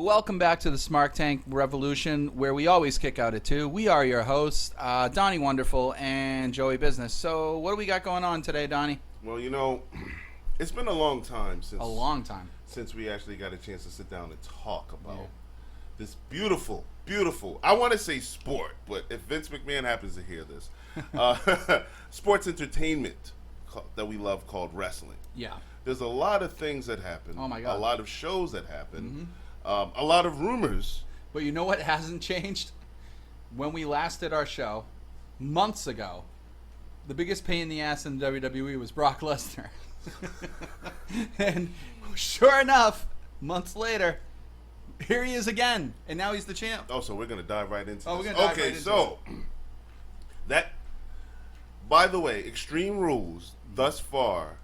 Welcome back to the SmarkTank Revolution, where we always kick out at 2. We are your hosts, Donnie Wonderful and Joey Business. So what do we got going on today, Donnie? Well, you know, it's been a long time since we actually got a chance to sit down and talk about this beautiful, I want to say sport, but if Vince McMahon happens to hear this, sports entertainment that we love called wrestling. Yeah. There's a lot of things that happen. Oh, my God. A lot of shows that happen. A lot of rumors. But you know what hasn't changed? When we last did our show, months ago, the biggest pain in the ass in WWE was Brock Lesnar. And sure enough, months later, here he is again. And now he's the champ. Oh, so we're going to dive right into this. We're going to dive right into it. That, by the way, Extreme Rules thus far,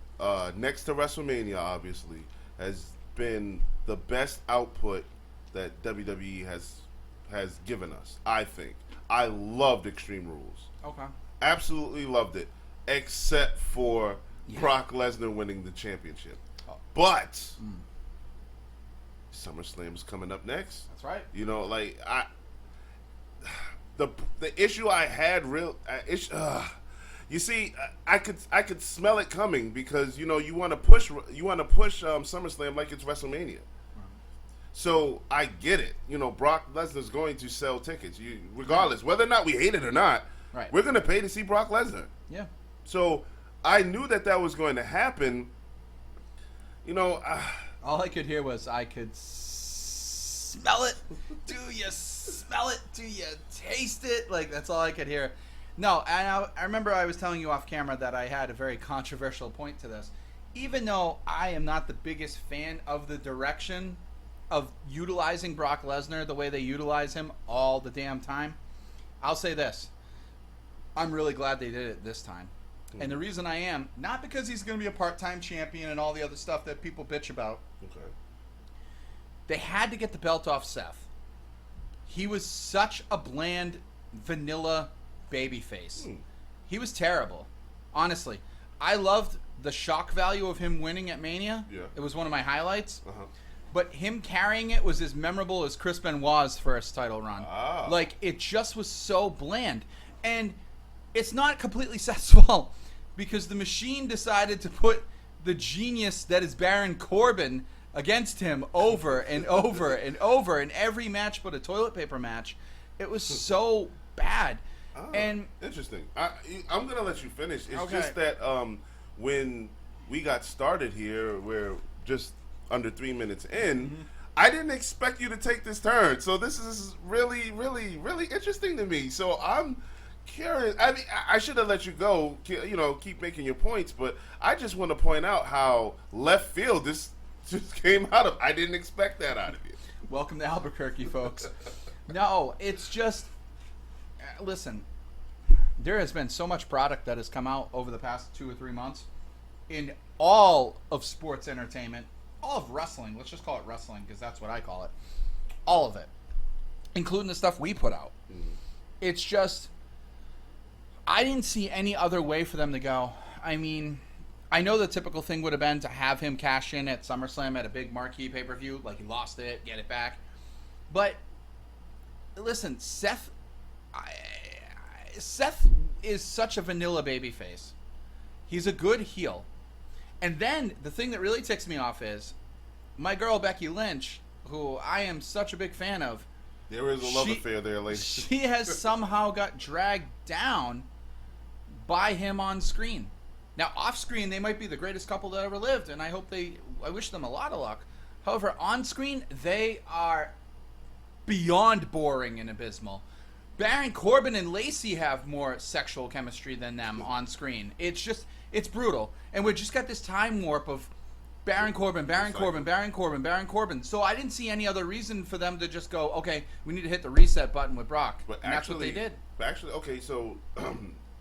next to WrestleMania, obviously, has been the best output that WWE has given us, I think. I loved Extreme Rules. Okay. Absolutely loved it, except for Brock Lesnar winning the championship. Oh. But SummerSlam's coming up next. That's right. You know, like the issue I had you see, I could smell it coming because you know you want to push SummerSlam like it's WrestleMania. So I get it. You know, Brock Lesnar's going to sell tickets, regardless whether or not we hate it or not. Right. We're going to pay to see Brock Lesnar. Yeah. So I knew that was going to happen. You know, all I could hear was I could smell it. Do you smell it? Do you taste it? Like that's all I could hear. No, and I remember I was telling you off camera that I had a very controversial point to this. Even though I am not the biggest fan of the direction of utilizing Brock Lesnar the way they utilize him all the damn time, I'll say this. I'm really glad they did it this time. And the reason I am, not because he's going to be a part-time champion and all the other stuff that people bitch about. Okay. They had to get the belt off Seth. He was such a bland, vanilla babyface. He was terrible. Honestly. I loved the shock value of him winning at Mania. Yeah. It was one of my highlights. Uh-huh. But him carrying it was as memorable as Chris Benoit's first title run. Ah. Like, it just was so bland. And it's not completely Seth's fault because the Machine decided to put the genius that is Baron Corbin against him over and over and over in every match but a toilet paper match. It was so bad. Oh, and interesting. I'm going to let you finish. It's okay. just that when we got started here, we're just under 3 minutes in, I didn't expect you to take this turn. So this is really, really, really interesting to me. So I'm curious. I mean, I should have let you go, you know, keep making your points, but I just want to point out how left field this just came out of. I didn't expect that out of you. Welcome to Albuquerque, folks. No, it's just, listen, there has been so much product that has come out over the past 2 or 3 months in all of sports entertainment, all of wrestling. Let's just call it wrestling because that's what I call it. All of it, including the stuff we put out. It's just, I didn't see any other way for them to go. I mean, I know the typical thing would have been to have him cash in at SummerSlam at a big marquee pay-per-view, like he lost it, get it back. But listen, Seth is such a vanilla babyface. He's a good heel. And then the thing that really ticks me off is my girl Becky Lynch, who I am such a big fan of. There is a love affair there, ladies. She has somehow got dragged down by him on screen. Now, off screen, they might be the greatest couple that ever lived, and I wish them a lot of luck. However, on screen, they are beyond boring and abysmal. Baron Corbin and Lacey have more sexual chemistry than them on screen. It's brutal. And we just got this time warp of Baron Corbin. So I didn't see any other reason for them to just go, okay, we need to hit the reset button with Brock. And that's what they did. Actually, okay, so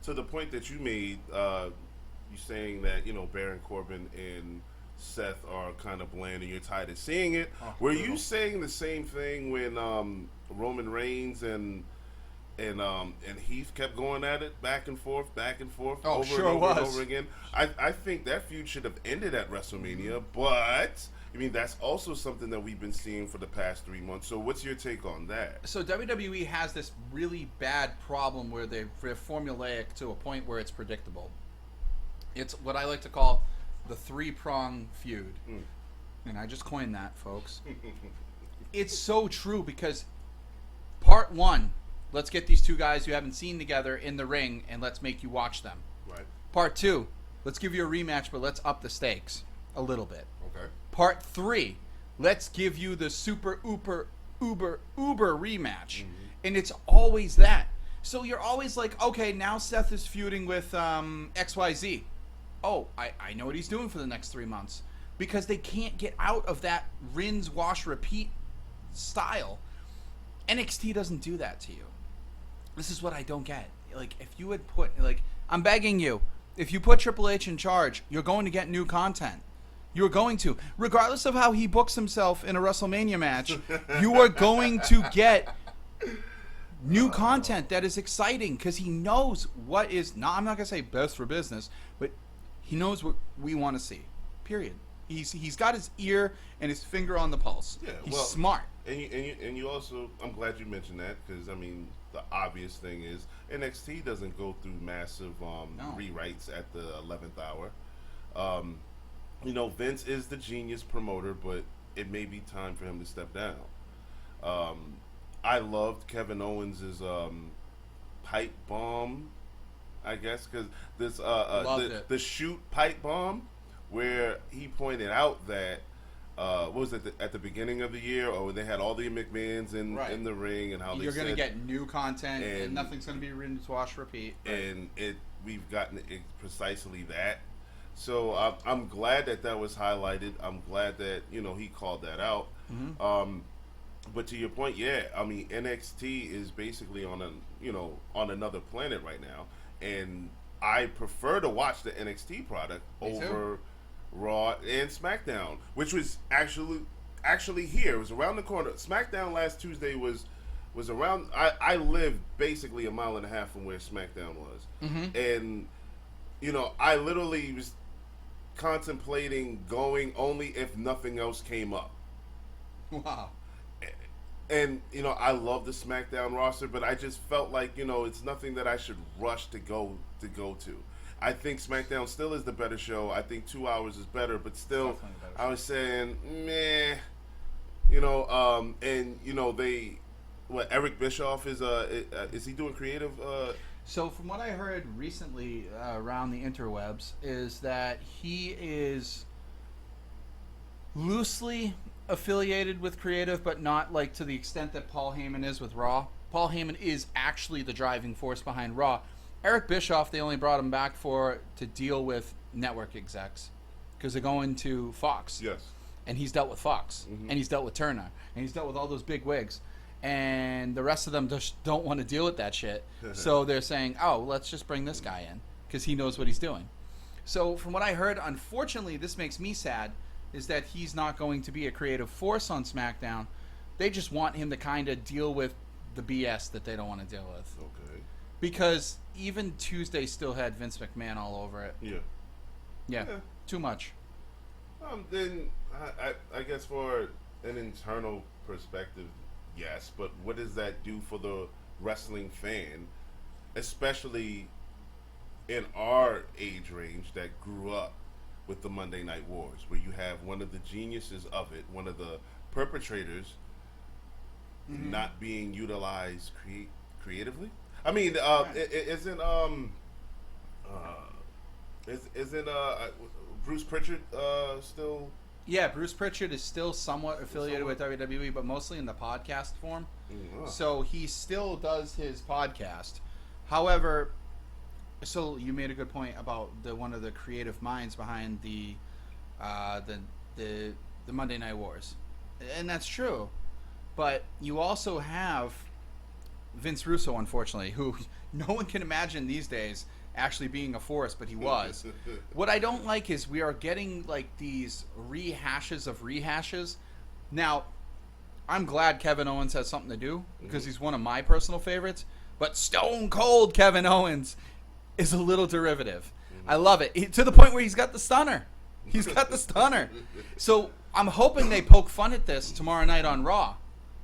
to the point that you made, you saying that, you know, Baron Corbin and Seth are kind of bland and you're tired of seeing it. Were you saying the same thing when Roman Reigns and Heath kept going at it back and forth, over and over again? I think that feud should have ended at WrestleMania, but I mean, that's also something that we've been seeing for the past 3 months. So what's your take on that? So WWE has this really bad problem where they're formulaic to a point where it's predictable. It's what I like to call the three-prong feud. And I just coined that, folks. It's so true because part one, let's get these two guys you haven't seen together in the ring and let's make you watch them. Right. Part two, let's give you a rematch, but let's up the stakes a little bit. Okay. Part three, let's give you the super uber rematch. And it's always that. So you're always like, okay, now Seth is feuding with XYZ. Oh, I know what he's doing for the next 3 months. Because they can't get out of that rinse, wash, repeat style. NXT doesn't do that to you. This is what I don't get. Like, if you had put, like, I'm begging you, if you put Triple H in charge, you're going to get new content. You're going to. Regardless of how he books himself in a WrestleMania match, you are going to get new content that is exciting because he knows what is, no, I'm not going to say best for business, but he knows what we want to see. Period. He's got his ear and his finger on the pulse. Yeah, he's smart. And you also, I'm glad you mentioned that because, I mean, the obvious thing is NXT doesn't go through massive rewrites at the 11th hour. You know, Vince is the genius promoter, but it may be time for him to step down. I loved Kevin Owens' pipe bomb, I guess, because this the shoot pipe bomb, where he pointed out that what was it at the beginning of the year, or when they had all the McMahons in the ring, and how you're going to get new content, and nothing's going to be rinse, wash, repeat. And we've gotten it precisely that. So I'm glad that was highlighted. I'm glad that he called that out. But to your point, yeah, I mean NXT is basically on on another planet right now, and I prefer to watch the NXT product over Raw and SmackDown, which was actually here. It was around the corner. SmackDown last Tuesday was around. I live basically a mile and a half from where SmackDown was, and I literally was contemplating going only if nothing else came up. Wow. And I love the SmackDown roster, but I just felt like it's nothing that I should rush to go to. I think SmackDown still is the better show. I think 2 hours is better, but still, I was saying, meh. Eric Bischoff is he doing creative? So from what I heard recently around the interwebs is that he is loosely affiliated with creative, but not like to the extent that Paul Heyman is with Raw. Paul Heyman is actually the driving force behind Raw. Eric Bischoff, they only brought him back to deal with network execs because they're going to Fox. Yes. And he's dealt with Fox, and he's dealt with Turner, and he's dealt with all those big wigs. And the rest of them just don't want to deal with that shit. So they're saying, oh, let's just bring this guy in because he knows what he's doing. So from what I heard, unfortunately, this makes me sad, is that he's not going to be a creative force on SmackDown. They just want him to kind of deal with the BS that they don't want to deal with. Okay. Because even Tuesday still had Vince McMahon all over it. Yeah. Too much. Then I guess for an internal perspective, yes, but what does that do for the wrestling fan, especially in our age range that grew up with the Monday Night Wars, where you have one of the geniuses of it, one of the perpetrators, not being utilized creatively? I mean, isn't Bruce Pritchard still? Yeah, Bruce Pritchard is still somewhat affiliated with WWE, but mostly in the podcast form. So he still does his podcast. However, so you made a good point about one of the creative minds behind the Monday Night Wars, and that's true. But you also have Vince Russo, unfortunately, who no one can imagine these days actually being a force, but he was. What I don't like is we are getting like these rehashes of rehashes. Now, I'm glad Kevin Owens has something to do because he's one of my personal favorites, but Stone Cold Kevin Owens is a little derivative. I love it. To the point where he's got the stunner. He's got the stunner. So I'm hoping they poke fun at this tomorrow night on Raw,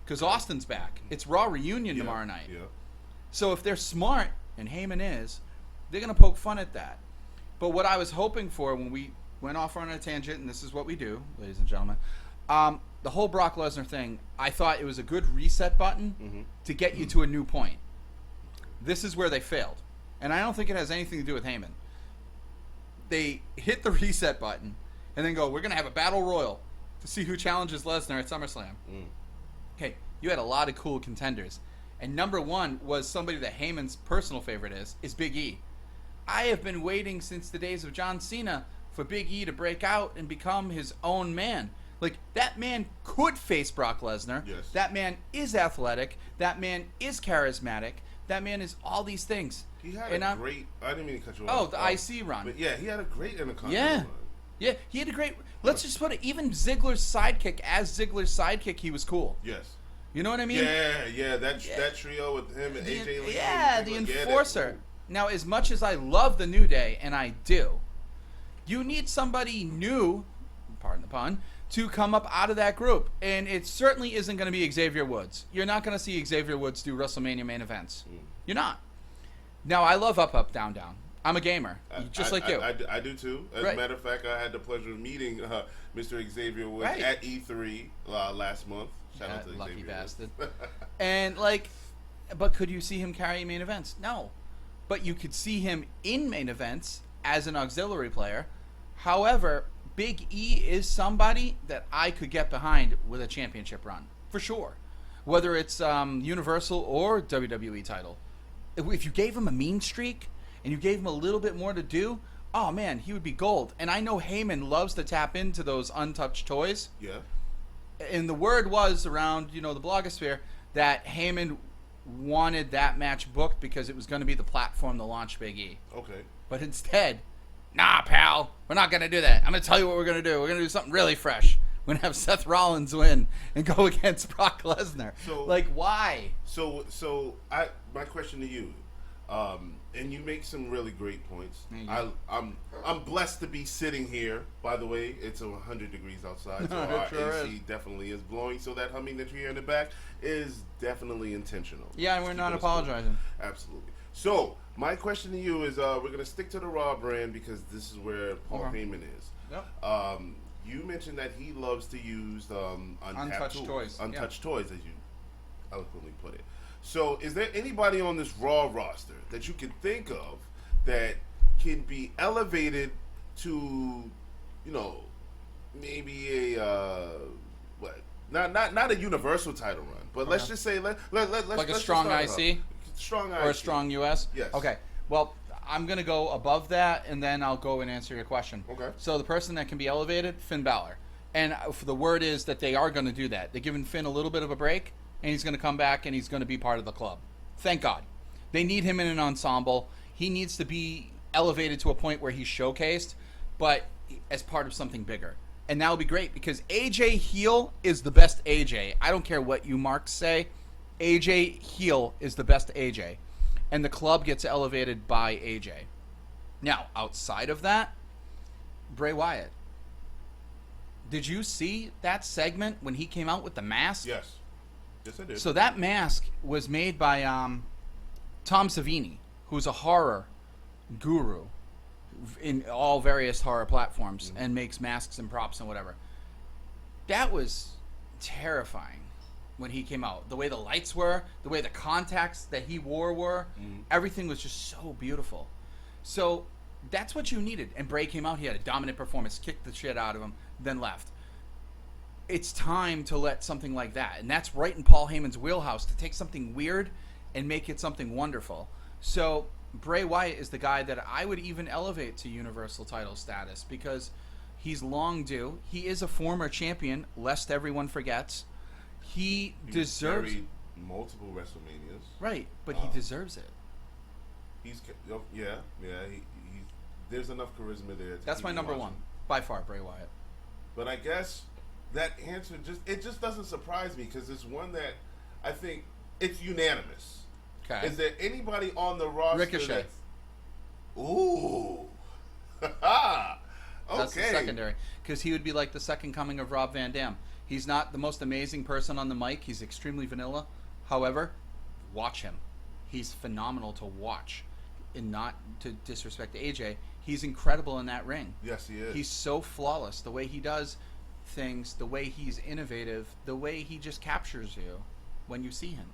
because Austin's back. It's Raw reunion tomorrow night. Yeah. So if they're smart, and Heyman is, they're going to poke fun at that. But what I was hoping for when we went off on a tangent, and this is what we do, ladies and gentlemen, the whole Brock Lesnar thing, I thought it was a good reset button to get you to a new point. This is where they failed. And I don't think it has anything to do with Heyman. They hit the reset button and then go, we're going to have a battle royal to see who challenges Lesnar at SummerSlam. Okay, you had a lot of cool contenders. And number one was somebody that Heyman's personal favorite is Big E. I have been waiting since the days of John Cena for Big E to break out and become his own man. Like, that man could face Brock Lesnar. Yes. That man is athletic. That man is charismatic. That man is all these things. He had a great... I didn't mean to cut you Oh, off. the IC run. But yeah, he had a great Intercontinental Yeah. run. Yeah, he had a great... Let's just put it, even Ziggler's sidekick, as Ziggler's sidekick, he was cool. Yes. You know what I mean? Yeah. That trio with him and AJ Lee. Yeah, the Enforcer. Now, as much as I love the New Day, and I do, you need somebody new, pardon the pun, to come up out of that group. And it certainly isn't going to be Xavier Woods. You're not going to see Xavier Woods do WrestleMania main events. You're not. Now, I love Up, Up, Down, Down. I'm a gamer, just like you. I do too. As a matter of fact, I had the pleasure of meeting Mr. Xavier Woods at E3 last month. Shout out to lucky Xavier bastard. And but could you see him carry main events? No. But you could see him in main events as an auxiliary player. However, Big E is somebody that I could get behind with a championship run, for sure. Whether it's Universal or WWE title. If you gave him a mean streak and you gave him a little bit more to do, oh man, he would be gold. And I know Heyman loves to tap into those untouched toys. Yeah. And the word was around, the blogosphere, that Heyman wanted that match booked because it was going to be the platform to launch Big E. Okay. But instead, nah, pal, we're not going to do that. I'm going to tell you what we're going to do. We're going to do something really fresh. We're going to have Seth Rollins win and go against Brock Lesnar. So, why? So my question to you, and you make some really great points. I'm blessed to be sitting here. By the way, it's 100 degrees outside, so our AC definitely is blowing. So that humming that you hear in the back is definitely intentional. Yeah, and we're not apologizing. Absolutely. So my question to you is, we're gonna stick to the Raw brand because this is where Paul Heyman is. Yep. You mentioned that he loves to use untouched toys, as you eloquently put it. So, is there anybody on this Raw roster that you can think of that can be elevated to, maybe a not a Universal title run, but let's just say let's like a strong IC, strong IC, or a strong US. Yes. Okay. Well, I'm gonna go above that, and then I'll go and answer your question. Okay. So the person that can be elevated, Finn Balor, and the word is that they are going to do that. They're giving Finn a little bit of a break. And he's going to come back and he's going to be part of the club. Thank God. They need him in an ensemble. He needs to be elevated to a point where he's showcased, but as part of something bigger. And that will be great because AJ heel is the best AJ. I don't care what you marks say. AJ heel is the best AJ. And the club gets elevated by AJ. Now, outside of that, Bray Wyatt. Did you see that segment when he came out with the mask? Yes. Yes, I did. So that mask was made by Tom Savini, who's a horror guru in all various horror platforms and makes masks and props and whatever. That was terrifying when he came out. The way the lights were, the way the contacts that he wore were, everything was just so beautiful. So that's what you needed. And Bray came out, he had a dominant performance, kicked the shit out of him, then left. It's time to let something like that. And that's right in Paul Heyman's wheelhouse, to take something weird and make it something wonderful. So Bray Wyatt is the guy that I would even elevate to Universal title status because he's long due. He is a former champion, lest everyone forgets. He deserves carried multiple WrestleManias. Right, but he deserves it. He there's enough charisma there. That's my number one, by far, Bray Wyatt. But I guess that answer just doesn't surprise me because it's one that I think it's unanimous. Okay. Is there anybody on the roster Ricochet. Ooh. That's that's the secondary. Because he would be like the second coming of Rob Van Dam. He's not the most amazing person on the mic. He's extremely vanilla. However, watch him. He's phenomenal to watch. And not to disrespect AJ, he's incredible in that ring. Yes, he is. He's so flawless. The way he does things, the way he's innovative, the way he just captures you when you see him.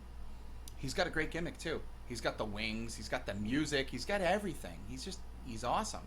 He's got a great gimmick, too. He's got the wings. He's got the music. He's got everything. He's awesome.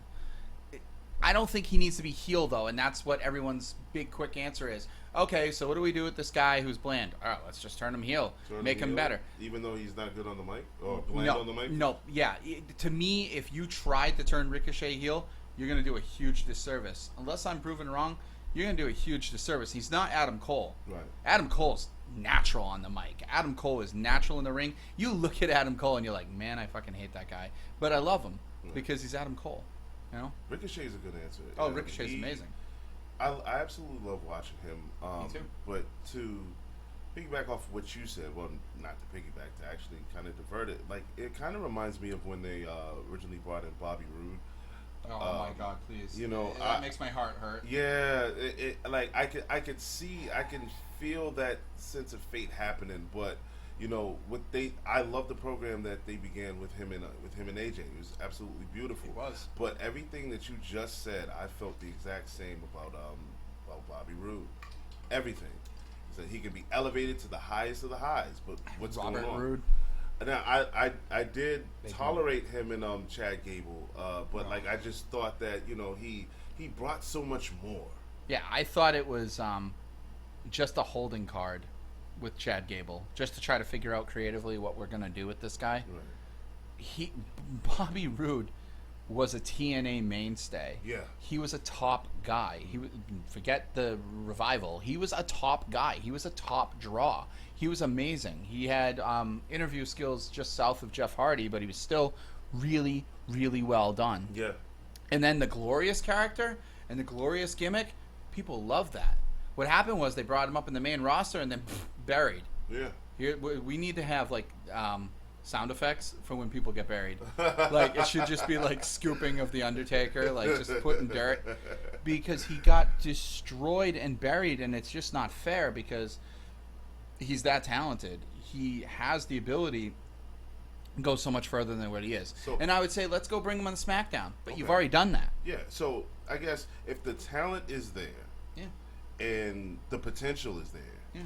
I don't think he needs to be heel, though, and that's what everyone's big, quick answer is. Okay, so what do we do with this guy who's bland? All right, let's just turn him heel, make him better. Even though he's not good on the mic or bland on the mic? No, yeah. To me, if you tried to turn Ricochet heel, you're going to do a huge disservice. Unless I'm proven wrong, you're going to do a huge disservice. He's not Adam Cole. Right. Adam Cole's natural on the mic. Adam Cole is natural in the ring. You look at Adam Cole and you're like, man, I fucking hate that guy. But I love him because he's Adam Cole. You know? Ricochet's a good answer. Oh, Ricochet's amazing. I absolutely love watching him. Me too. But to piggyback off what you said, well, not to piggyback, to actually kind of divert it, like, it kind of reminds me of when they originally brought in Bobby Roode. Oh my God! Please, you know that makes my heart hurt. Yeah, like I could see, I can feel that sense of fate happening. But you know, I love the program that they began with him and AJ. It was absolutely beautiful. It was. But everything that you just said, I felt the exact same about Bobby Roode. Everything. He said he can be elevated to the highest of the highs, but what's Robert going on? Roode. Now I did tolerate him and Chad Gable, but like I just thought that he brought so much more. Yeah, I thought it was just a holding card with Chad Gable, just to try to figure out creatively what we're gonna do with this guy. Right. Bobby Roode was a TNA mainstay. Yeah. He was a top guy. Forget the revival. He was a top guy. He was a top draw. He was amazing. He had interview skills just south of Jeff Hardy, but he was still really, really well done. Yeah. And then the Glorious character and the Glorious gimmick, people loved that. What happened was they brought him up in the main roster and then buried. Yeah. Here, we need to have like sound effects for when people get buried. Like it should just be like scooping of the Undertaker, like just putting dirt, because he got destroyed and buried, and it's just not fair because he's that talented. He has the ability to go so much further than what he is. So, and I would say let's go bring him on the SmackDown, but you've already done that. Yeah. So I guess if the talent is there, and the potential is there,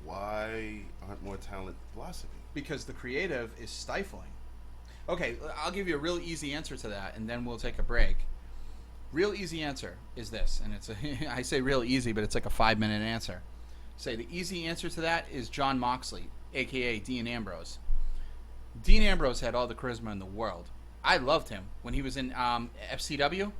why aren't more talent blossoming? Because the creative is stifling. Okay, I'll give you a real easy answer to that, and then we'll take a break. Real easy answer is this, and it's I say real easy, but it's like a 5-minute answer. Say the easy answer to that is John Moxley, a.k.a. Dean Ambrose. Dean Ambrose had all the charisma in the world. I loved him when he was in FCW.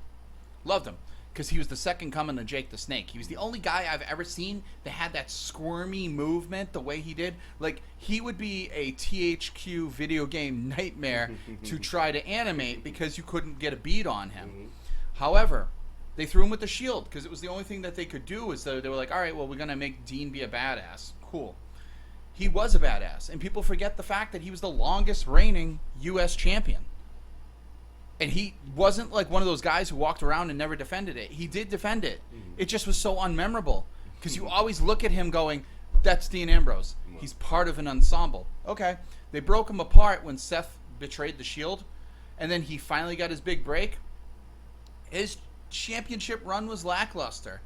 Loved him. Because he was the second coming of Jake the Snake. He was the only guy I've ever seen that had that squirmy movement the way he did. Like, he would be a THQ video game nightmare to try to animate because you couldn't get a beat on him. Mm-hmm. However, they threw him with the Shield because it was the only thing that they could do. Is they were like, all right, well, we're going to make Dean be a badass. Cool. He was a badass. And people forget the fact that he was the longest reigning U.S. champion. And he wasn't like one of those guys who walked around and never defended it. He did defend it. Mm-hmm. It just was so unmemorable. Because you always look at him going, that's Dean Ambrose. Mm-hmm. He's part of an ensemble. Okay. They broke him apart when Seth betrayed the Shield. And then he finally got his big break. His championship run was lackluster.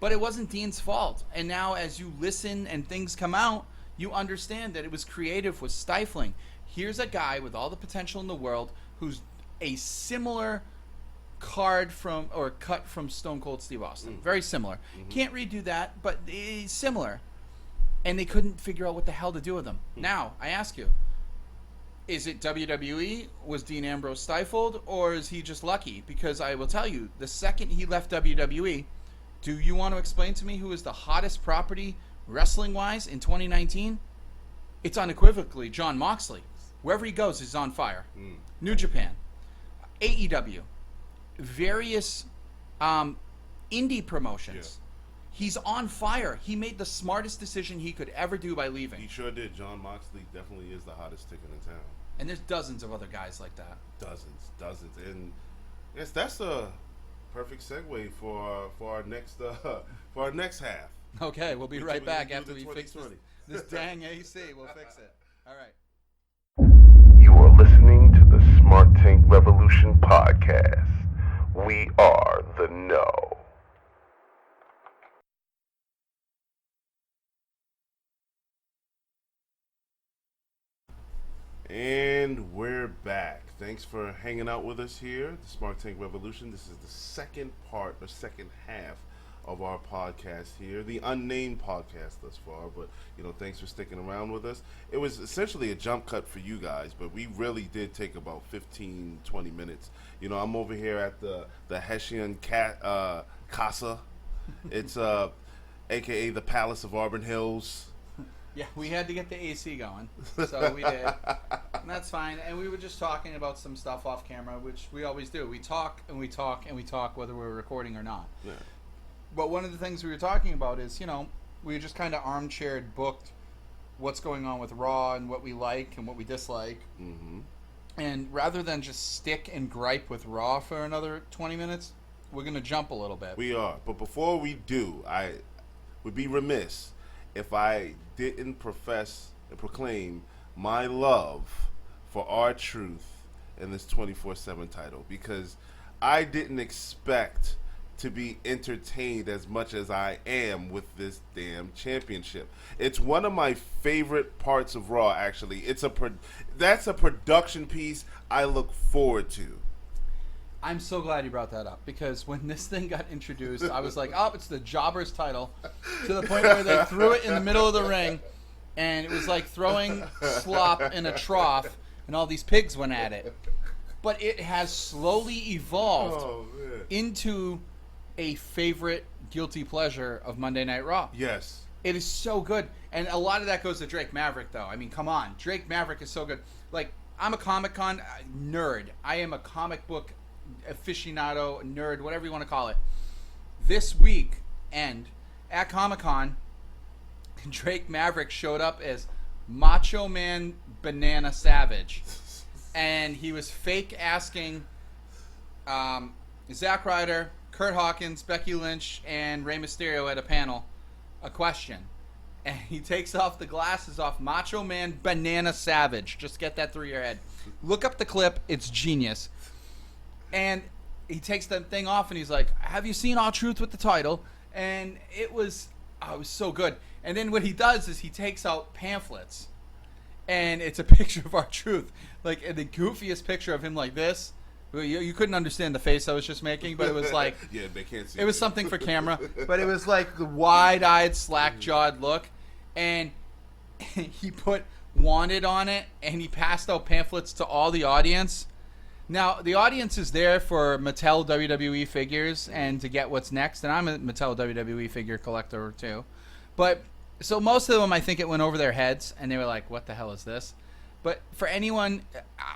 But it wasn't Dean's fault. And now as you listen and things come out, you understand that it was creative, was stifling. Here's a guy with all the potential in the world who's a similar card from or cut from Stone Cold Steve Austin. Very similar. Mm-hmm. Can't redo that, but it's similar. And they couldn't figure out what the hell to do with him. Now, I ask you, is it WWE? Was Dean Ambrose stifled? Or is he just lucky? Because I will tell you, the second he left WWE, do you want to explain to me who is the hottest property wrestling-wise in 2019? It's unequivocally Jon Moxley. Wherever he goes, he's on fire. New Japan. AEW, various indie promotions. Yeah. He's on fire. He made the smartest decision he could ever do by leaving. He sure did. Jon Moxley definitely is the hottest ticket in town. And there's dozens of other guys like that. Dozens. And yes, that's a perfect segue for our next for our next half. Okay, we'll be right back after we fix this dang AC. We'll fix it. All right. You are listening to the SmarkTank Revolution podcast. We are the know. And we're back. Thanks for hanging out with us here, the SmarkTank Revolution. This is the second half of our podcast here, the unnamed podcast thus far, but thanks for sticking around with us. It was essentially a jump cut for you guys, but we really did take about 15-20 minutes. I'm over here at the Hessian Casa. It's aka the Palace of Auburn Hills. Yeah, we had to get the AC going, so we did. And that's fine. And we were just talking about some stuff off camera, which we always do. We talk and we talk and we talk whether we're recording or not. Yeah. But one of the things we were talking about is, we just kind of armchaired booked what's going on with Raw and what we like and what we dislike. Mm-hmm. And rather than just stick and gripe with Raw for another 20 minutes, we're going to jump a little bit. We are. But before we do, I would be remiss if I didn't profess and proclaim my love for R-Truth in this 24/7 title, because I didn't expect to be entertained as much as I am with this damn championship. It's one of my favorite parts of Raw, actually. That's a production piece I look forward to. I'm so glad you brought that up, because when this thing got introduced, I was like, oh, it's the Jobber's title, to the point where they threw it in the middle of the ring, and it was like throwing slop in a trough, and all these pigs went at it. But it has slowly evolved into a favorite guilty pleasure of Monday Night Raw. Yes. It is so good. And a lot of that goes to Drake Maverick, though. I mean, come on. Drake Maverick is so good. Like, I'm a Comic-Con nerd. I am a comic book aficionado, nerd, whatever you want to call it. This week, at Comic-Con, Drake Maverick showed up as Macho Man Banana Savage. And he was fake asking Zack Ryder, Kurt Hawkins, Becky Lynch, and Rey Mysterio at a panel a question. And he takes off the glasses off Macho Man Banana Savage. Just get that through your head. Look up the clip. It's genius. And he takes the thing off and he's like, have you seen R-Truth with the title? And it was so good. And then what he does is he takes out pamphlets. And it's a picture of R-Truth. Like, the goofiest picture of him like this. You couldn't understand the face I was just making, but it was like... yeah, they can't see it. It was something for camera. But it was like the wide-eyed, slack-jawed look. And he put wanted on it, and he passed out pamphlets to all the audience. Now, the audience is there for Mattel WWE figures and to get what's next. And I'm a Mattel WWE figure collector, too. But, so most of them, I think it went over their heads, and they were like, what the hell is this? But for anyone,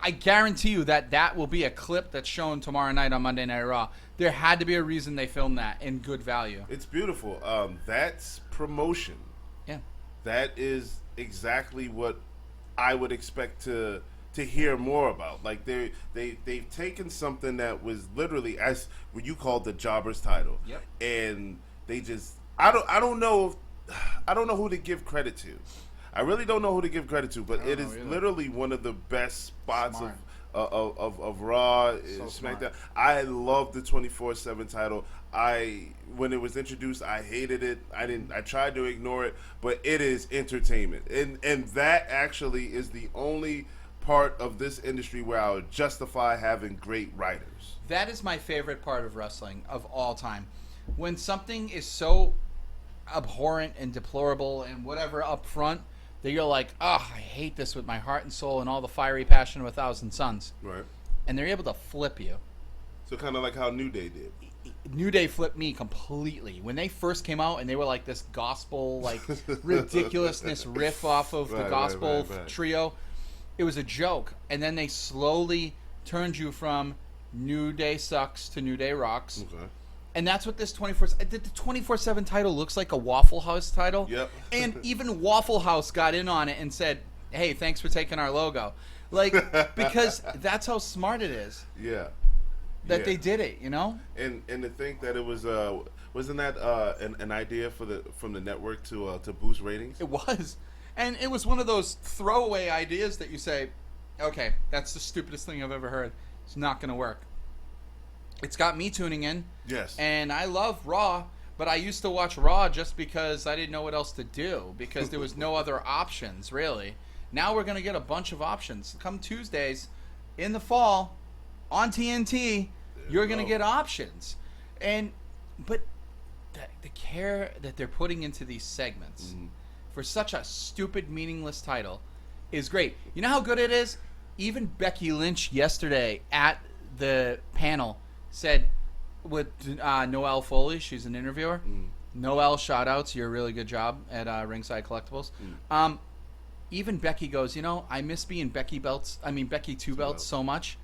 I guarantee you that will be a clip that's shown tomorrow night on Monday Night Raw. There had to be a reason they filmed that in good value. It's beautiful. That's promotion. Yeah. That is exactly what I would expect to hear more about. Like they've taken something that was literally, as what you called the Jobber's title. Yep. And they just I don't know who to give credit to. I really don't know who to give credit to, but it is literally one of the best spots of Raw, So SmackDown. I love the 24/7 title. When it was introduced, I hated it. I tried to ignore it, but it is entertainment, and that actually is the only part of this industry where I would justify having great writers. That is my favorite part of wrestling of all time. When something is so abhorrent and deplorable and whatever up front, that you're like, oh, I hate this with my heart and soul and all the fiery passion of 1,000 suns. Right. And they're able to flip you. So kind of like how New Day did. New Day flipped me completely. When they first came out and they were like this gospel, like ridiculousness riff off of the gospel trio, it was a joke. And then they slowly turned you from New Day sucks to New Day rocks. Okay. And that's what this 24/7 title looks like, a Waffle House title. Yep. And even Waffle House got in on it and said, hey, thanks for taking our logo. Like, because that's how smart it is. Yeah. that they did it, you know? And to think that it was wasn't that an idea from the network to boost ratings? It was. And it was one of those throwaway ideas that you say, okay, that's the stupidest thing I've ever heard. It's not going to work. It's got me tuning in. Yes. And I love Raw, but I used to watch Raw just because I didn't know what else to do, because there was no other options, really. Now we're going to get a bunch of options. Come Tuesdays in the fall on TNT, you're going to get options. But the care that they're putting into these segments for such a stupid, meaningless title is great. You know how good it is? Even Becky Lynch yesterday at the panel said with Noelle Foley, she's an interviewer. Noelle, shout outs, you're a really good job at Ringside Collectibles. Even Becky goes, I miss being Becky Two Belts so much.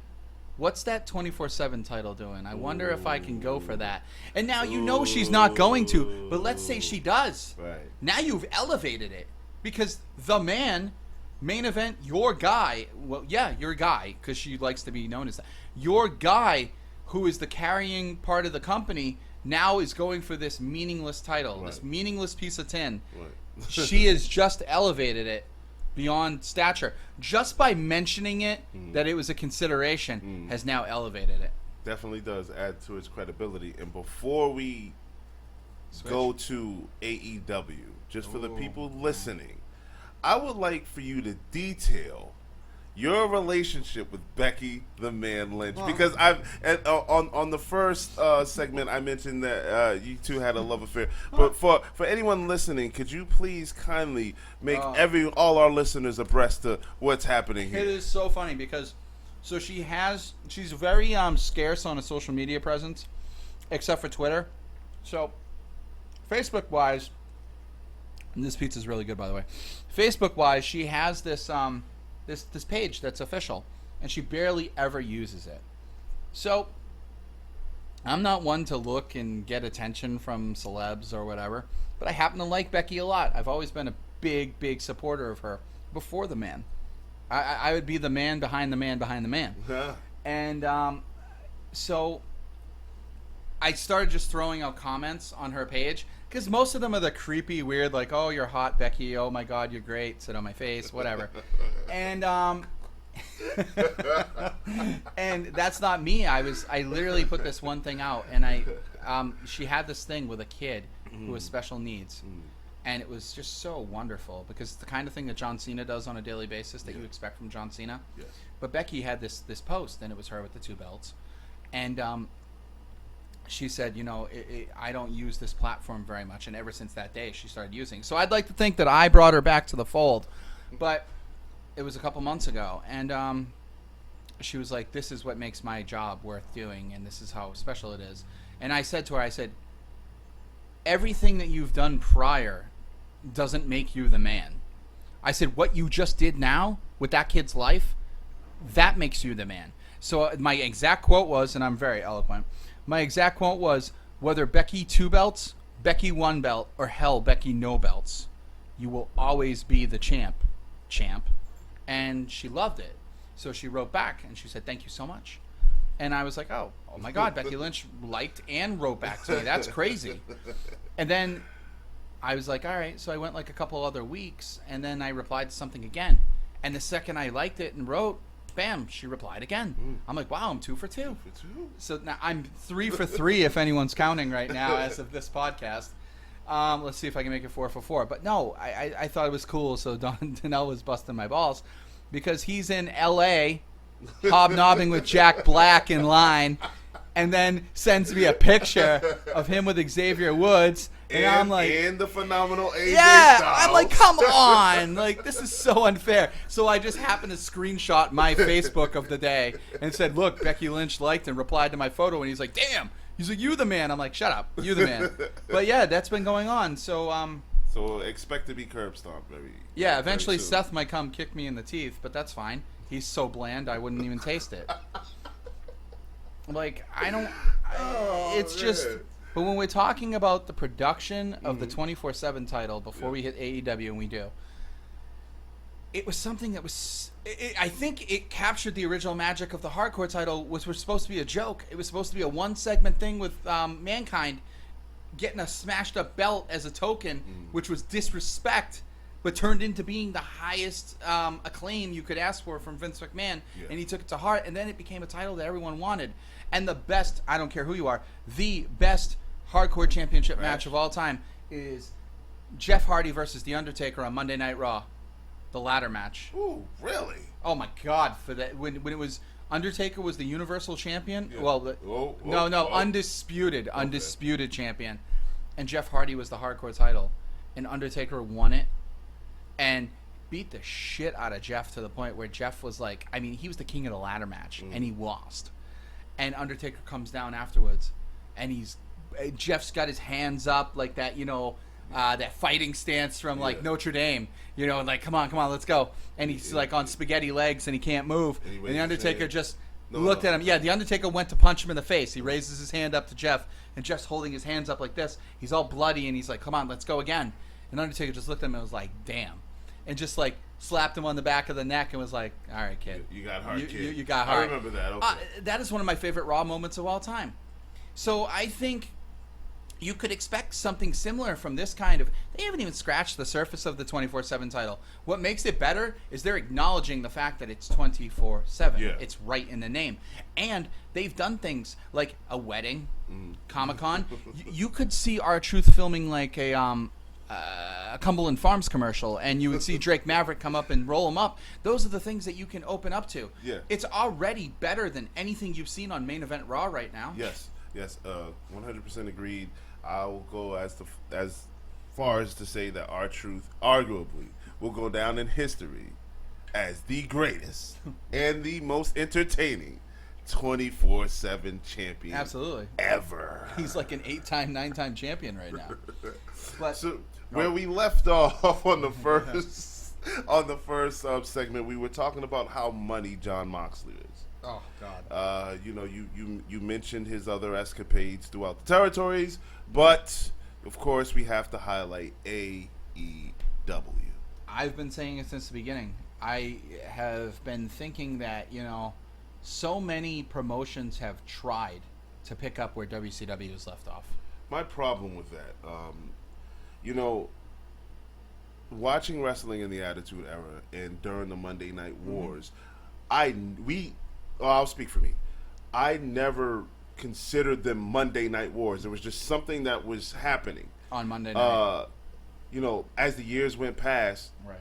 What's that 24/7 title doing? I wonder if I can go for that. And now she's not going to, but let's say she does. Right. Now you've elevated it because the man, main event, your guy. Well, yeah, your guy, because she likes to be known as that. Your guy, who is the carrying part of the company, now is going for this meaningless title, this meaningless piece of tin. Right. She has just elevated it beyond stature. Just by mentioning it, that it was a consideration, has now elevated it. Definitely does add to its credibility. And before we go to AEW, just for the people listening, I would like for you to detail your relationship with Becky the Man Lynch, because on the first segment I mentioned that you two had a love affair. But for anyone listening, could you please kindly make all our listeners abreast to what's happening here? It is so funny because she's very scarce on a social media presence, except for Twitter. So Facebook wise, and this pizza's really good, by the way. Facebook wise, she has this this page that's official, and she barely ever uses it. So I'm not one to look and get attention from celebs or whatever, but I happen to like Becky a lot. I've always been a big supporter of her before the man. I would be the man behind the man behind the man. And so I started just throwing out comments on her page, because most of them are the creepy, weird, like, oh, you're hot, Becky. Oh, my God, you're great. Sit on my face, whatever. And and that's not me. I literally put this one thing out, and she had this thing with a kid who has special needs. And it was just so wonderful, because it's the kind of thing that John Cena does on a daily basis that you expect from John Cena. Yes. But Becky had this post, and it was her with the two belts. And she said, I don't use this platform very much. And ever since that day, she started using. So I'd like to think that I brought her back to the fold. But it was a couple months ago. And she was like, this is what makes my job worth doing. And this is how special it is. And I said to her, everything that you've done prior doesn't make you the man. I said, what you just did now with that kid's life, that makes you the man. So my exact quote was, and I'm very eloquent, my exact quote was, whether Becky 2 belts, Becky 1 belt, or hell, Becky no belts, you will always be the champ. And she loved it. So she wrote back, and she said, thank you so much. And I was like, oh my God, Becky Lynch liked and wrote back to me. That's crazy. And then I was like, all right. So I went like a couple other weeks, and then I replied to something again. And the second I liked it and wrote, bam, she replied again. I'm like, wow, I'm 2 for 2. So now I'm 3 for 3 if anyone's counting right now as of this podcast. Let's see if I can make it 4 for 4. But no, I thought it was cool. So Donnell was busting my balls because he's in L.A., hobnobbing with Jack Black in line, and then sends me a picture of him with Xavier Woods, and I'm like, and the phenomenal AJ yeah, Styles. I'm like, come on, like, this is so unfair. So I just happened to screenshot my Facebook of the day and said, look, Becky Lynch liked and replied to my photo, and he's like, damn, he's like, you the man. I'm like, shut up, you the man. But yeah, that's been going on. So so expect to be curb stomped, baby. Yeah, eventually Seth might come kick me in the teeth, but that's fine. He's so bland, I wouldn't even taste it. Like, it's man. Just, but when we're talking about the production of the 24/7 title before we hit AEW, and we do, it was something that was. I think it captured the original magic of the hardcore title, which was supposed to be a joke. It was supposed to be a one-segment thing with Mankind getting a smashed-up belt as a token, which was disrespect, but turned into being the highest acclaim you could ask for from Vince McMahon, and he took it to heart, and then it became a title that everyone wanted. And the best, I don't care who you are, the best hardcore championship match of all time is Jeff Hardy versus The Undertaker on Monday Night Raw. The ladder match. Ooh, really? Oh my God! For that, when it was Undertaker was the Universal Champion. Yeah. Well, undisputed champion, and Jeff Hardy was the hardcore title, and Undertaker won it, and beat the shit out of Jeff to the point where Jeff was like, I mean, he was the king of the ladder match, and he lost, and Undertaker comes down afterwards, and Jeff's got his hands up like that, that fighting stance from like Notre Dame, and like, come on, let's go. And he's like on spaghetti legs and he can't move. And the Undertaker just looked at him. Yeah, the Undertaker went to punch him in the face. He raises his hand up to Jeff, and Jeff's holding his hands up like this. He's all bloody and he's like, come on, let's go again. And Undertaker just looked at him and was like, damn. And just like slapped him on the back of the neck and was like, all right, kid. You got heart, kid. You got heart. I remember that. Okay. That is one of my favorite Raw moments of all time. So I think you could expect something similar from this kind of. They haven't even scratched the surface of the 24/7 title. What makes it better is they're acknowledging the fact that it's 24/7. Yeah. It's right in the name, and they've done things like a wedding, Comic-Con. You could see R-Truth filming like a Cumberland Farms commercial, and you would see Drake Maverick come up and roll him up. Those are the things that you can open up to. Yeah. It's already better than anything you've seen on Main Event Raw right now. Yes, 100% agreed. I'll go as far as to say that R-Truth arguably will go down in history as the greatest and the most entertaining 24/7 champion. Absolutely. Ever. He's like an 8-time, 9-time champion right now. But so where we left off on the first segment, we were talking about how money Jon Moxley is. Oh God. You mentioned his other escapades throughout the territories, but of course we have to highlight AEW. I've been saying it since the beginning. I have been thinking that, so many promotions have tried to pick up where WCW has left off. My problem with that, watching wrestling in the Attitude Era and during the Monday Night Wars, I'll speak for me. I never considered them Monday Night Wars. It was just something that was happening on Monday night. As the years went past, right.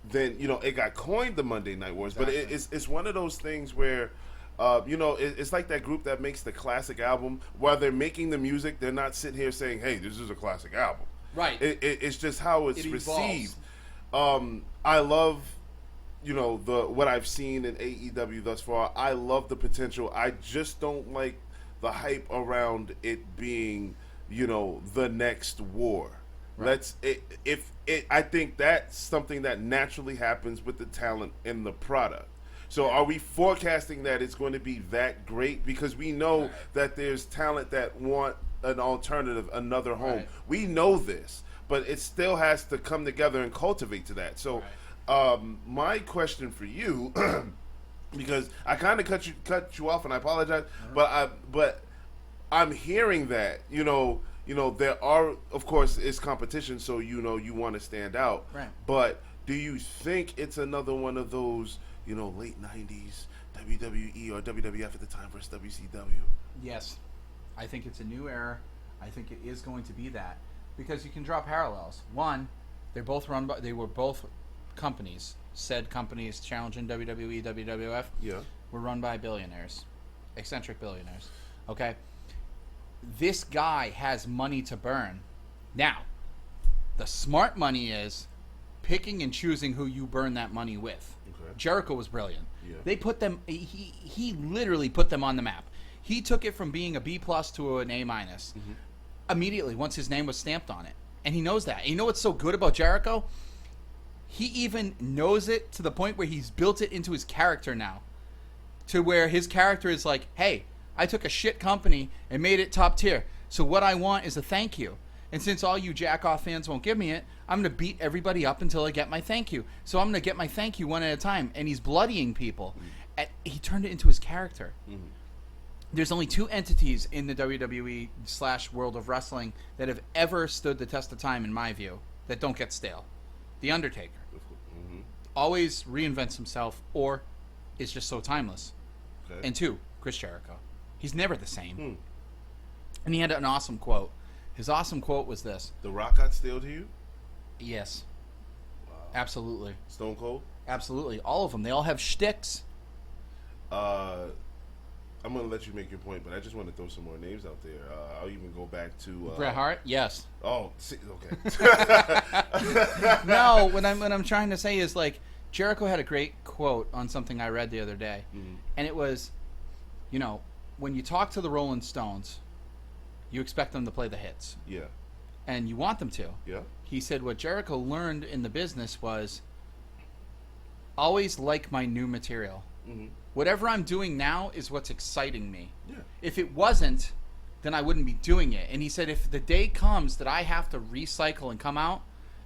Then it got coined the Monday Night Wars. Exactly. But it's one of those things where, it's like that group that makes the classic album. While they're making the music, they're not sitting here saying, "Hey, this is a classic album." Right. It's just how it's received. Evolves. I love. What I've seen in AEW thus far. I love the potential. I just don't like the hype around it being, the next war. Right. I think that's something that naturally happens with the talent in the product. So are we forecasting that it's going to be that great? Because we know that there's talent that want an alternative, another home. Right. We know this, but it still has to come together and cultivate to that. So my question for you, because I kind of cut you off, and I apologize, but I'm hearing that there are, of course, it's competition, so you want to stand out. Right. But do you think it's another one of those late '90s WWE or WWF at the time versus WCW? Yes, I think it's a new era. I think it is going to be that, because you can draw parallels. One, they were both companies. Said companies challenging WWE, WWF. Yeah. Were run by billionaires, eccentric billionaires. Okay. This guy has money to burn. Now, the smart money is picking and choosing who you burn that money with. Okay. Jericho was brilliant. Yeah. They put them. He literally put them on the map. He took it from being a B+ to an A- immediately once his name was stamped on it, and he knows that. And you know what's so good about Jericho? He even knows it to the point where he's built it into his character now, to where his character is like, hey, I took a shit company and made it top tier. So what I want is a thank you. And since all you jack-off fans won't give me it, I'm going to beat everybody up until I get my thank you. So I'm going to get my thank you one at a time. And he's bloodying people. And he turned it into his character. Mm-hmm. There's only 2 entities in the WWE / World of Wrestling that have ever stood the test of time, in my view, that don't get stale. The Undertaker. Mm-hmm. Always reinvents himself or is just so timeless. Okay. And 2, Chris Jericho. He's never the same. And he had an awesome quote. His awesome quote was this. The Rock got stale to you? Yes. Wow. Absolutely. Stone Cold? Absolutely. All of them. They all have shticks. I'm going to let you make your point, but I just want to throw some more names out there. I'll even go back to... Bret Hart? Yes. Oh, okay. No, what I'm trying to say is, like, Jericho had a great quote on something I read the other day. Mm-hmm. And it was, you know, when you talk to the Rolling Stones, you expect them to play the hits. Yeah. And you want them to. Yeah. He said what Jericho learned in the business was always like my new material. Mm-hmm. Whatever I'm doing now is what's exciting me. Yeah. If it wasn't, then I wouldn't be doing it. And he said if the day comes that I have to recycle and come out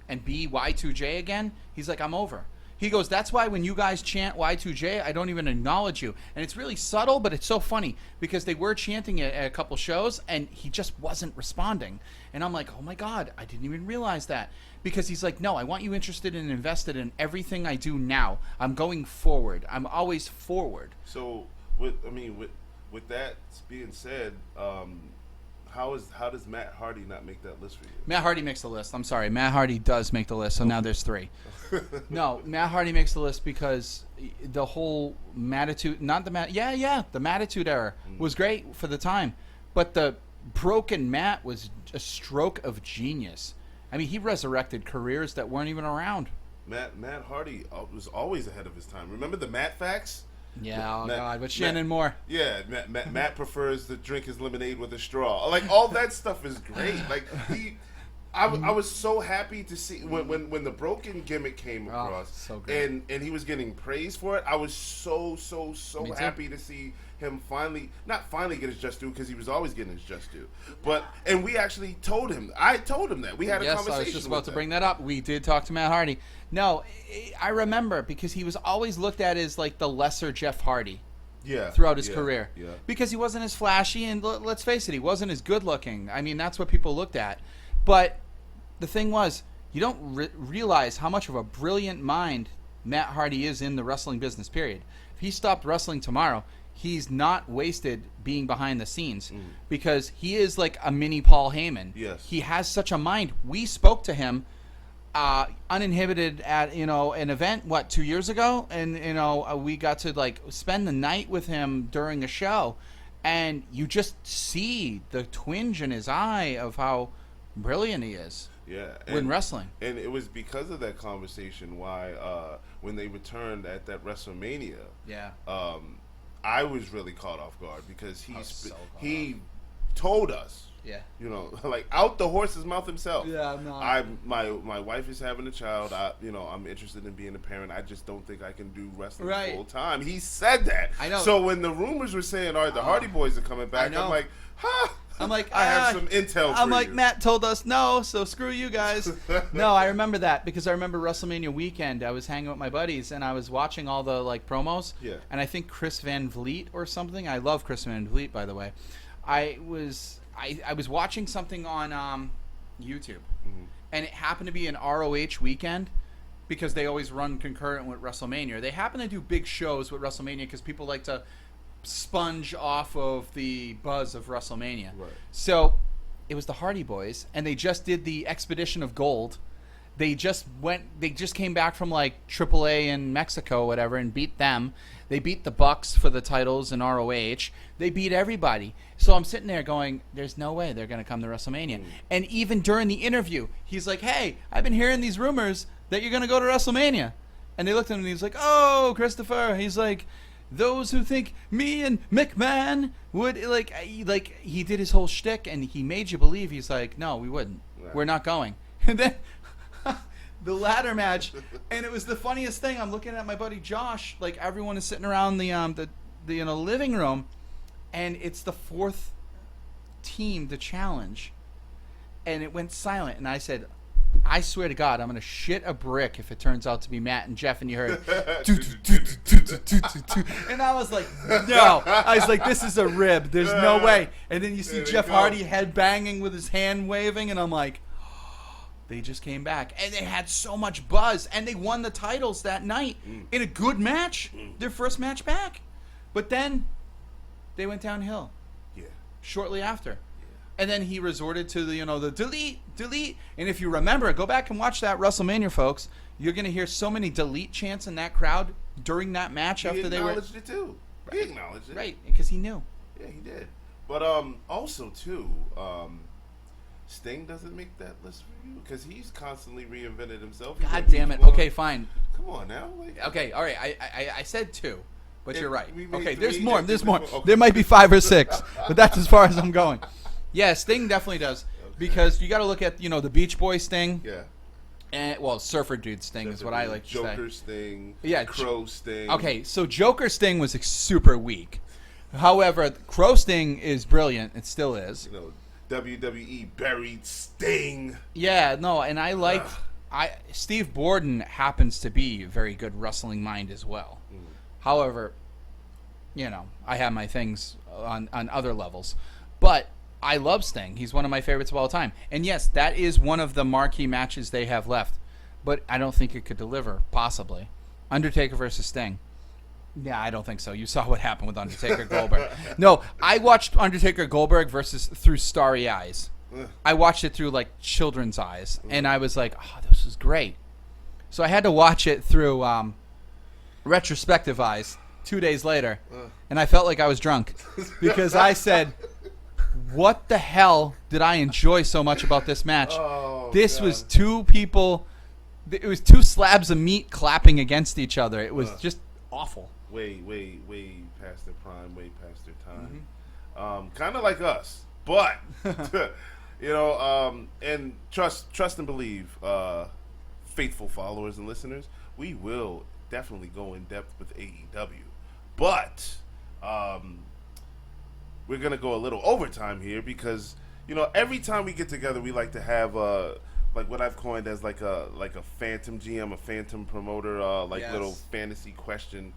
and be Y2J again, he's like, I'm over. He goes, that's why when you guys chant Y2J, I don't even acknowledge you. And it's really subtle, but it's so funny because they were chanting it at a couple shows and he just wasn't responding. And I'm like, oh my God, I didn't even realize that. Because he's like, no, I want you interested and invested in everything I do now. I'm going forward. I'm always forward. So, with that being said, how does Matt Hardy not make that list for you? Matt Hardy makes the list. I'm sorry. Matt Hardy does make the list, so now there's 3. No, Matt Hardy makes the list because the whole Mattitude, the Mattitude era was great for the time. But the broken Matt was a stroke of genius. I mean, he resurrected careers that weren't even around. Matt Hardy was always ahead of his time. Remember the Matt facts? Yeah, God, but Shannon Moore. Yeah, Matt prefers to drink his lemonade with a straw. Like, all that stuff is great. Like, I was so happy to see when the broken gimmick came across, so great. and he was getting praise for it. I was so happy to see him not finally get his just due, because he was always getting his just due. And we actually told him. I told him that. We had a conversation. Yes, I was just about to bring that up. We did talk to Matt Hardy. No, I remember because he was always looked at as like the lesser Jeff Hardy. Yeah. Throughout his career. Yeah. Because he wasn't as flashy, and let's face it, he wasn't as good looking. I mean, that's what people looked at. But the thing was, you don't realize how much of a brilliant mind Matt Hardy is in the wrestling business, period. If he stopped wrestling tomorrow, he's not wasted being behind the scenes because he is like a mini Paul Heyman. Yes. He has such a mind. We spoke to him uninhibited at an event 2 years ago, and we got to like spend the night with him during a show, and you just see the twinge in his eye of how brilliant he is. Yeah, when wrestling. And it was because of that conversation why when they returned at that WrestleMania, I was really caught off guard because he told us, like out the horse's mouth himself. Yeah, no. My wife is having a child. I'm interested in being a parent. I just don't think I can do wrestling full time. He said that. I know. So when the rumors were saying, all right, the Hardy Boys are coming back, I'm like, huh. I'm like, I have some intel for I'm like, you. Matt told us no, so screw you guys. No, I remember that because I remember WrestleMania weekend. I was hanging with my buddies and I was watching all the like promos. Yeah. And I think Chris Van Vliet or something. I love Chris Van Vliet, by the way. I was watching something on YouTube, and it happened to be an ROH weekend because they always run concurrent with WrestleMania. They happen to do big shows with WrestleMania because people like to sponge off of the buzz of WrestleMania. Right. So it was the Hardy Boys, and they just did the Expedition of Gold. They just came back from like AAA in Mexico or whatever and beat them. They beat the Bucks for the titles in ROH. They beat everybody. So I'm sitting there going, there's no way they're going to come to WrestleMania. And even during the interview, he's like, hey, I've been hearing these rumors that you're going to go to WrestleMania. And they looked at him and he's like, oh, Christopher. He's like, those who think me and McMahon would like he did his whole shtick and he made you believe. He's like, no, we wouldn't. Right. We're not going. And then the ladder match, and it was the funniest thing. I'm looking at my buddy Josh, like everyone is sitting around the living room, and it's the fourth team to challenge, and it went silent. And I said, I swear to God, I'm going to shit a brick if it turns out to be Matt and Jeff. And you heard, and I was like, no. I was like, this is a rib. There's no way. And then you see Jeff Hardy head banging with his hand waving, and I'm like, they just came back. And they had so much buzz, and they won the titles that night in a good match, their first match back. But then they went downhill shortly after. And then he resorted to the delete. And if you remember, go back and watch that WrestleMania, folks. You're going to hear so many delete chants in that crowd during that match after they were. He acknowledged it too. He acknowledged it. Right, because he knew. Yeah, he did. But also too, Sting doesn't make that list for you because he's constantly reinvented himself. God damn it. Okay, fine. Come on now. Okay, all right. I said 2, but you're right. Okay, there's 3. more. There's more. Okay. There might be 5 or 6, but that's as far as I'm going. Yeah, Sting definitely does because you got to look at the Beach Boy Sting. Yeah. And Surfer Dude Sting is what I like to say. Joker Sting. Yeah, Crow Sting. Okay, so Joker Sting was super weak. However, Crow Sting is brilliant. It still is. WWE buried Sting. Yeah, no, and I like Steve Borden happens to be a very good wrestling mind as well. However, I have my things on other levels. But I love Sting. He's one of my favorites of all time. And yes, that is one of the marquee matches they have left. But I don't think it could deliver, possibly. Undertaker versus Sting. Yeah, I don't think so. You saw what happened with Undertaker Goldberg. No, I watched Undertaker Goldberg through starry eyes. I watched it through like children's eyes. And I was like, oh, this is great. So I had to watch it through retrospective eyes 2 days later. And I felt like I was drunk. Because I said, what the hell did I enjoy so much about this match? This was 2 people. It was 2 slabs of meat clapping against each other. It was just awful. Way past their prime, way past their time. Kind of like us, but and trust and believe, faithful followers and listeners, we will definitely go in depth with AEW, but we're gonna go a little overtime here because every time we get together, we like to have like what I've coined as like a phantom GM, a phantom promoter, little fantasy question.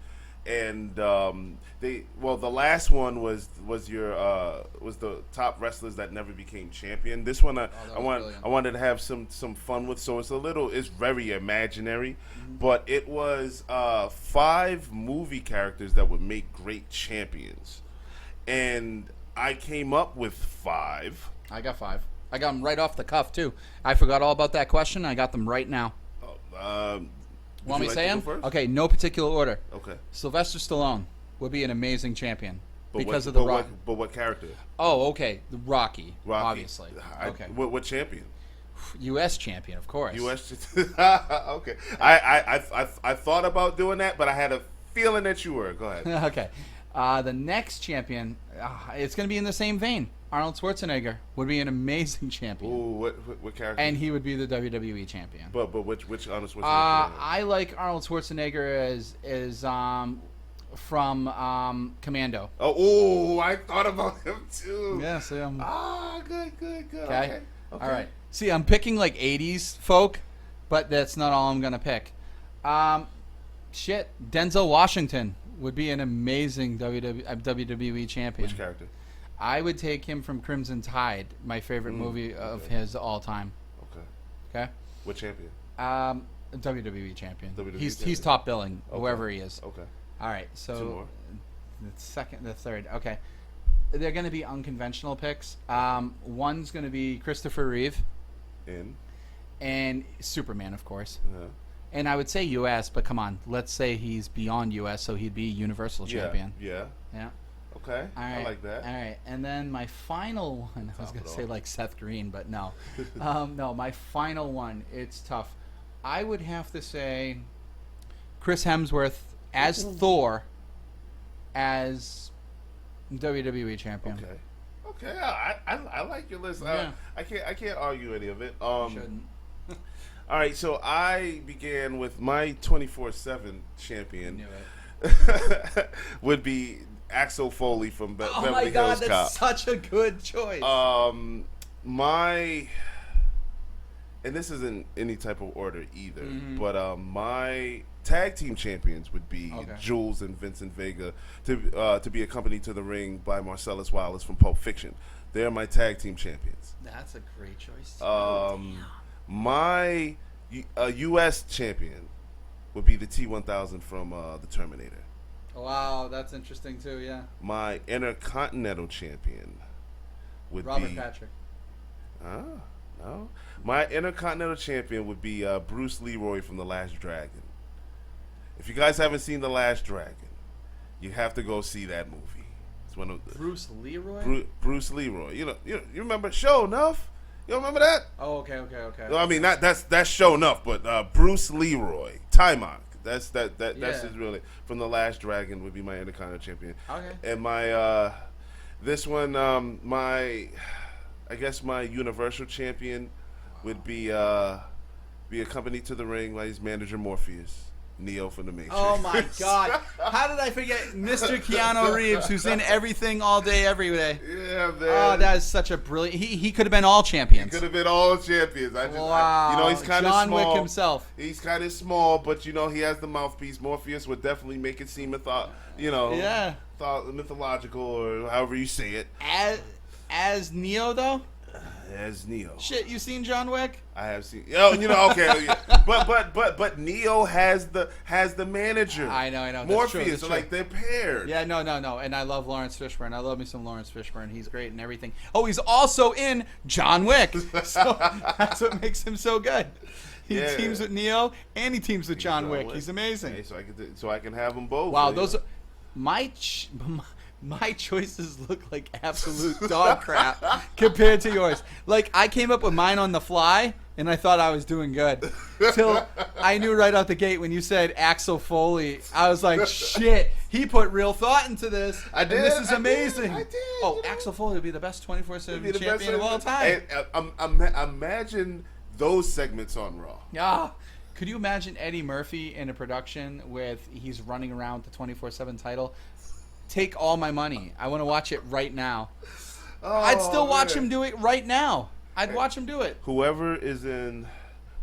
And the last one was the top wrestlers that never became champion. This one I wanted to have some fun with, so it's very imaginary, but it was 5 movie characters that would make great champions, and I came up with 5. I got 5. I got them right off the cuff too. I forgot all about that question. I got them right now. Want me to say them? Okay, no particular order. Okay. Sylvester Stallone would be an amazing champion because of the the Rock. But what character? Oh, okay. The Rocky. Obviously. Okay. What champion? U.S. champion, of course. U.S. Okay. I thought about doing that, but I had a feeling that you were. Go ahead. Okay. The next champion, it's going to be in the same vein. Arnold Schwarzenegger would be an amazing champion. Ooh, what character? And he would be the WWE champion. But which Arnold Schwarzenegger? I like Arnold Schwarzenegger as from Commando. Oh, I thought about him too. Yes. Good. Okay. All right. See, I'm picking like 80s folk, but that's not all I'm gonna pick. Denzel Washington would be an amazing WWE champion. Which character? I would take him from Crimson Tide, my favorite movie of his all time. Okay. What champion? WWE champion. He's top billing, whoever he is. Okay. All right. So 2 more. the third. Okay. They're going to be unconventional picks. One's going to be Christopher Reeve. And Superman, of course. Yeah. And I would say U.S., but come on, let's say he's beyond U.S., so he'd be Universal champion. Yeah. Okay. All right. I like that. All right. And then my final one, I was going to say like Seth Green, but no. No, my final one, it's tough. I would have to say Chris Hemsworth as Thor as WWE champion. Okay. I like your list. Yeah. I can't argue any of it. You shouldn't. All right, so I began with my 24/7 champion. Would be Axel Foley from Beverly Hills Cop. Oh my God, that's such a good choice. My and this isn't any type of order either, but my tag team champions would be Jules and Vincent Vega to be accompanied to the ring by Marcellus Wallace from Pulp Fiction. They're my tag team champions. That's a great choice. My U.S. champion would be the T-1000 from the Terminator. Wow, that's interesting too. Yeah. My Intercontinental champion would Robert be Patrick. No. My Intercontinental champion would be Bruce Leroy from The Last Dragon. If you guys haven't seen The Last Dragon, you have to go see that movie. It's one of the Bruce Leroy. Bruce Leroy. You remember Show Enough? You don't remember that? Oh, okay. No, I mean that's Show Enough, but Bruce Leroy, Timok. That's his really from The Last Dragon would be my Intercontinental champion. Okay. And my this one my Universal champion would be accompanied to the ring by his manager Morpheus. Neo from the Matrix. Oh my God! How did I forget Mr. Keanu Reeves, who's in everything all day, every day? Yeah, man. Oh, that is such a brilliant. He could have been all champions. He could have been all champions. Wow. He's kind of small. John Wick himself. He's kind of small, but he has the mouthpiece. Morpheus would definitely make it seem mythological or however you say it. As Neo though. As Neo. Shit, you seen John Wick? I have seen. Okay. but Neo has the manager. I know. Morpheus, so like they're paired. Yeah, no. And I love Lawrence Fishburne. I love me some Lawrence Fishburne. He's great and everything. Oh, he's also in John Wick. So that's what makes him so good. He teams with Neo and he teams with John Wick. He's amazing. Hey, so I can have them both. Wow, those are my choices look like absolute dog crap compared to yours. Like, I came up with mine on the fly, and I thought I was doing good. Till I knew right out the gate when you said Axel Foley, I was like, shit, he put real thought into this. I did. And this is amazing. I did. Oh, Axel Foley would be the best 24/7 champion of all time. Imagine those segments on Raw. Yeah. Could you imagine Eddie Murphy in a production with he's running around the 24/7 title? Take all my money. I want to watch it right now. I'd still watch him do it right now. I'd watch him do it. Whoever is in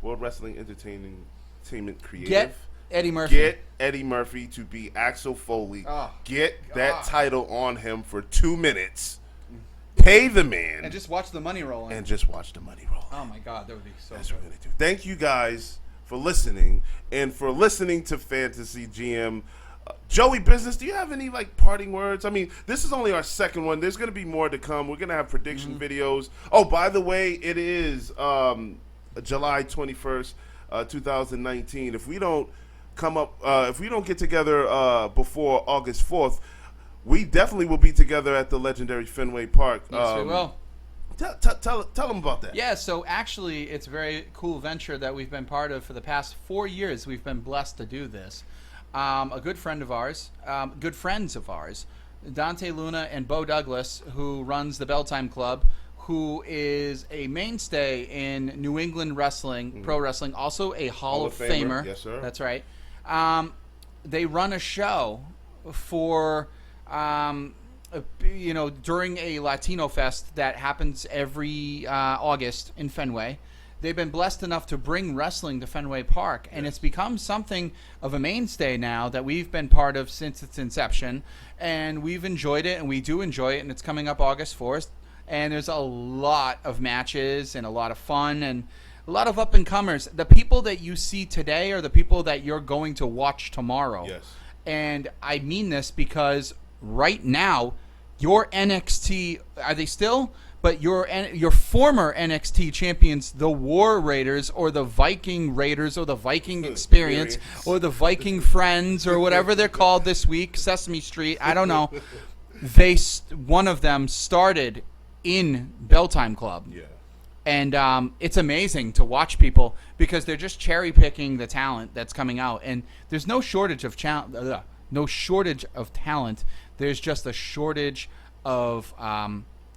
World Wrestling Entertainment Creative, get Eddie Murphy. Get Eddie Murphy to be Axel Foley. Get that title on him for 2 minutes. Pay the man. And just watch the money roll in. Oh my God, that would be so That's good. what we're going to do. Thank you guys for listening and for listening to Fantasy GM. Joey Business, do you have any parting words? I mean, this is only our second one. There's going to be more to come. We're going to have prediction videos. Oh, by the way, it is July 21st, 2019. If we don't if we don't get together before August 4th, we definitely will be together at the legendary Fenway Park. Yes, we will. Tell them about that. Yeah, so actually, it's a very cool venture that we've been part of for the past 4 years. We've been blessed to do this. A good friend of ours, good friends of ours, Dante Luna and Bo Douglas, who runs the Belltime Club, who is a mainstay in New England wrestling, pro wrestling, also a Hall of Famer. Yes, sir. That's right. They run a show for, during a Latino Fest that happens every August in Fenway. They've been blessed enough to bring wrestling to Fenway Park, and it's become something of a mainstay now that we've been part of since its inception, and we've enjoyed it, and we do enjoy it, and it's coming up August 4th, and there's a lot of matches and a lot of fun and a lot of up-and-comers. The people that you see today are the people that you're going to watch tomorrow. Yes. And I mean this because right now, your NXT, are they still? But your former NXT champions, the War Raiders or the Viking Raiders or the Viking Experience or the Viking Friends or whatever they're called this week, Sesame Street, I don't know. One of them started in Belltime Club. Yeah. And it's amazing to watch people because they're just cherry picking the talent that's coming out, and there's no shortage of talent. There's just a shortage of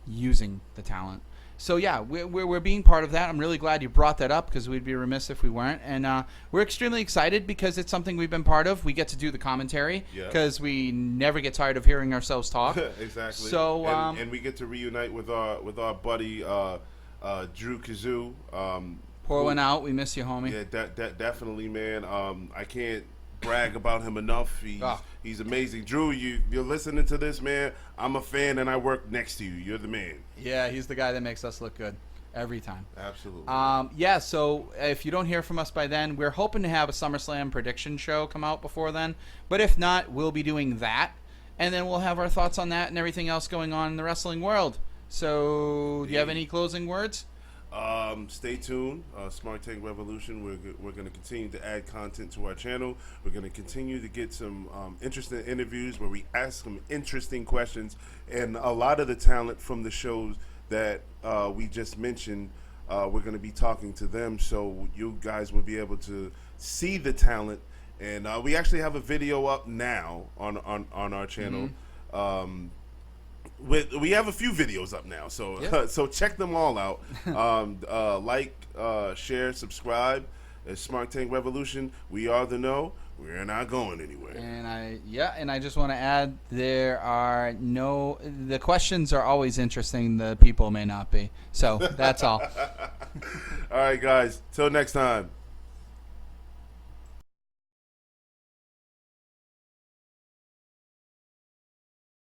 using the talent. So yeah, we're being part of that. I'm really glad you brought that up because we'd be remiss if we weren't. And we're extremely excited because it's something we've been part of. We get to do the commentary because we never get tired of hearing ourselves talk. Exactly. So and we get to reunite with our buddy Drew Kazoo. Pour one out. We miss you, homie. Yeah, definitely, man. I can't brag about him enough. He's amazing. Drew, you're listening to this, man. I'm a fan, and I work next to you. You're the man. Yeah, he's the guy that makes us look good every time. Absolutely. Yeah, so if you don't hear from us by then, we're hoping to have a SummerSlam prediction show come out before then. But if not, we'll be doing that. And then we'll have our thoughts on that and everything else going on in the wrestling world. So, do you have any closing words? Stay tuned. SmarkTank Revolution. We're going to continue to add content to our channel. We're going to continue to get some interesting interviews where we ask some interesting questions. And a lot of the talent from the shows that we just mentioned, we're going to be talking to them. So you guys will be able to see the talent. And we actually have a video up now on our channel. Mm-hmm. We have a few videos up now, so yep. So check them all out. Like, share, subscribe. It's SmarkTank Revolution. We are the know. We're not going anywhere. And I just want to add, the questions are always interesting. The people may not be. So that's all. All right, guys. Till next time.